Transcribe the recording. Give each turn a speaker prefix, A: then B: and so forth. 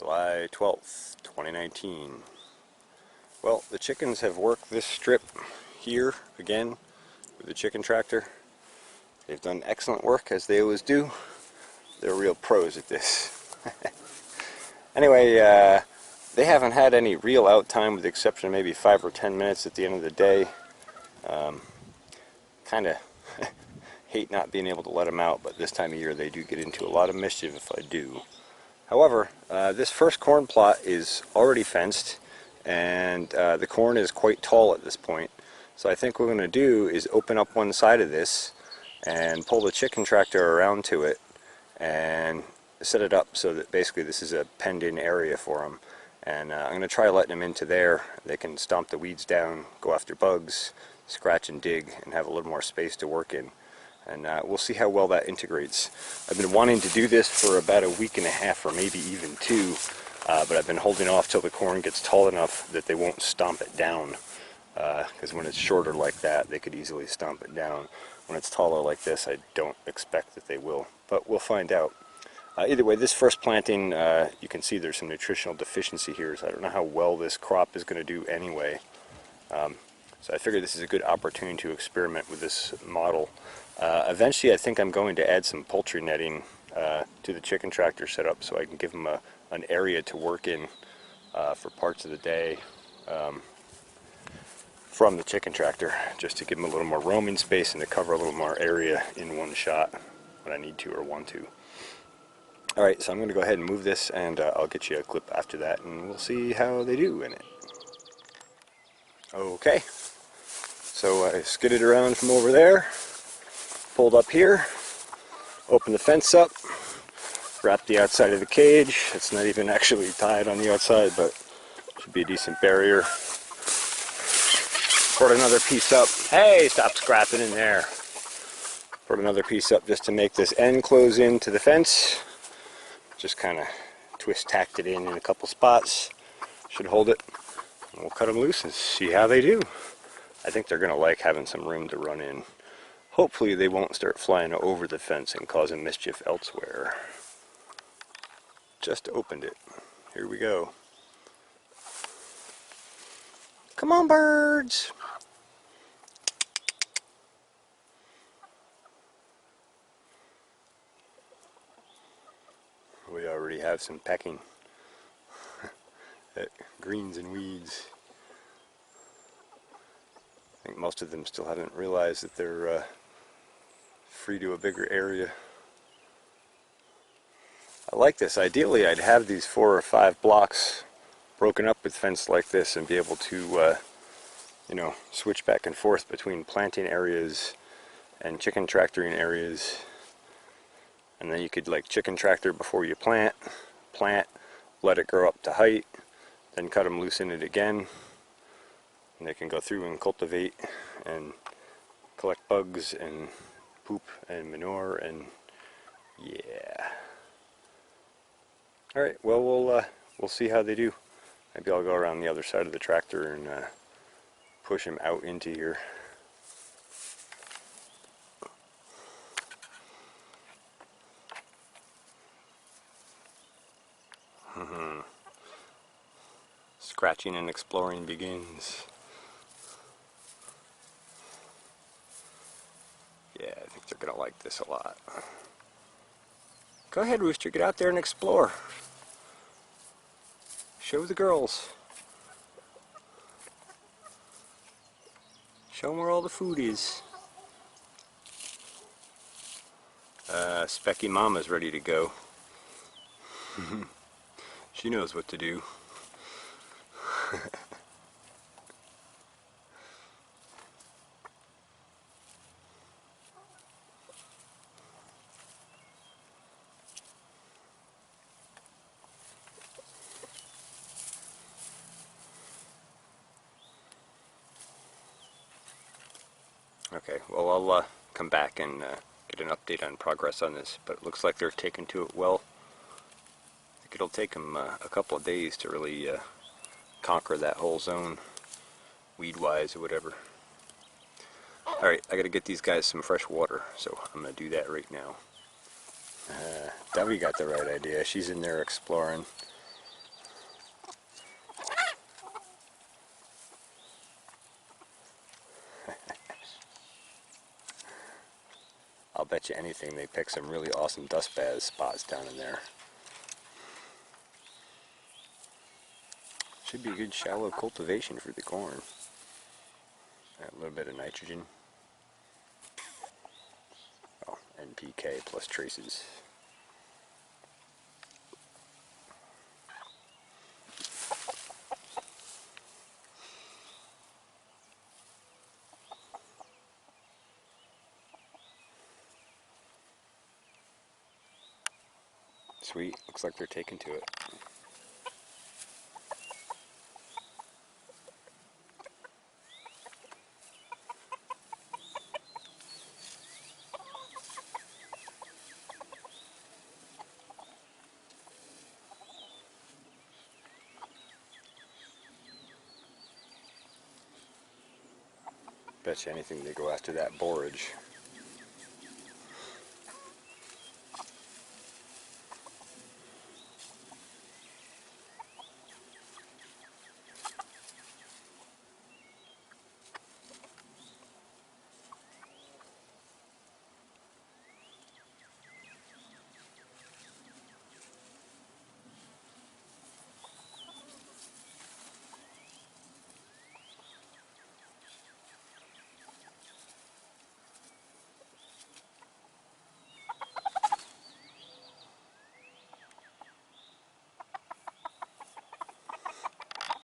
A: July 12th, 2019. Well, the chickens have worked this strip here again with the chicken tractor. They've done excellent work, as they always do. They're real pros at this. Anyway, they haven't had any real out time with the exception of maybe 5 or 10 minutes at the end of the day. Kind of hate not being able to let them out, but this time of year they do get into a lot of mischief if I do. However, this first corn plot is already fenced, and the corn is quite tall at this point. So I think what we're going to do is open up one side of this and pull the chicken tractor around to it and set it up so that basically this is a penned-in area for them. And I'm going to try letting them into there. They can stomp the weeds down, go after bugs, scratch and dig, and have a little more space to work in. And we'll see how well that integrates. I've been wanting to do this for about a week and a half or maybe even 2, but I've been holding off till the corn gets tall enough that they won't stomp it down. Because when it's shorter like that, they could easily stomp it down. When it's taller like this, I don't expect that they will, but we'll find out. Either way, this first planting, you can see there's some nutritional deficiency here, so I don't know how well this crop is going to do anyway. So I figured this is a good opportunity to experiment with this model. Eventually I think I'm going to add some poultry netting to the chicken tractor setup so I can give them an area to work in for parts of the day from the chicken tractor, just to give them a little more roaming space and to cover a little more area in one shot when I need to or want to. Alright, so I'm going to go ahead and move this, and I'll get you a clip after that and we'll see how they do in it. Okay, so I skidded around from over there, pulled up here, opened the fence up, wrapped the outside of the cage. It's not even actually tied on the outside, but should be a decent barrier. Put another piece up. Hey, stop scrapping in there. Put another piece up just to make this end close into the fence. Just kind of twist-tacked it in a couple spots. Should hold it. And we'll cut them loose and see how they do. I think they're going to like having some room to run in. Hopefully they won't start flying over the fence and causing mischief elsewhere. Just opened it. Here we go. Come on, birds! We already have some pecking at greens and weeds. I think most of them still haven't realized that they're free to a bigger area. I like this. Ideally, I'd have these 4 or 5 blocks broken up with fence like this and be able to, you know, switch back and forth between planting areas and chicken tractoring areas. And then you could like chicken tractor before you plant, let it grow up to height, then cut them loose in it again. And they can go through and cultivate and collect bugs and poop and manure and yeah. Alright, well we'll see how they do. Maybe I'll go around the other side of the tractor and push them out into here. Scratching and exploring begins. Yeah, I think they're gonna like this a lot. Go ahead, Rooster, get out there and explore. Show the girls. Show them where all the food is. Specky Mama's ready to go. She knows what to do. Okay, well I'll come back and get an update on progress on this, but it looks like they're taking to it well. I think it'll take them a couple of days to really conquer that whole zone, weed-wise or whatever. Alright, I gotta get these guys some fresh water, so I'm gonna do that right now. Debbie got the right idea. She's in there exploring. bet you anything they pick some really awesome dust bath spots down in there. Should be a good shallow cultivation for the corn. A little bit of nitrogen. Oh, NPK plus traces. Sweet, looks like they're taking to it. Bet you anything they go after that borage.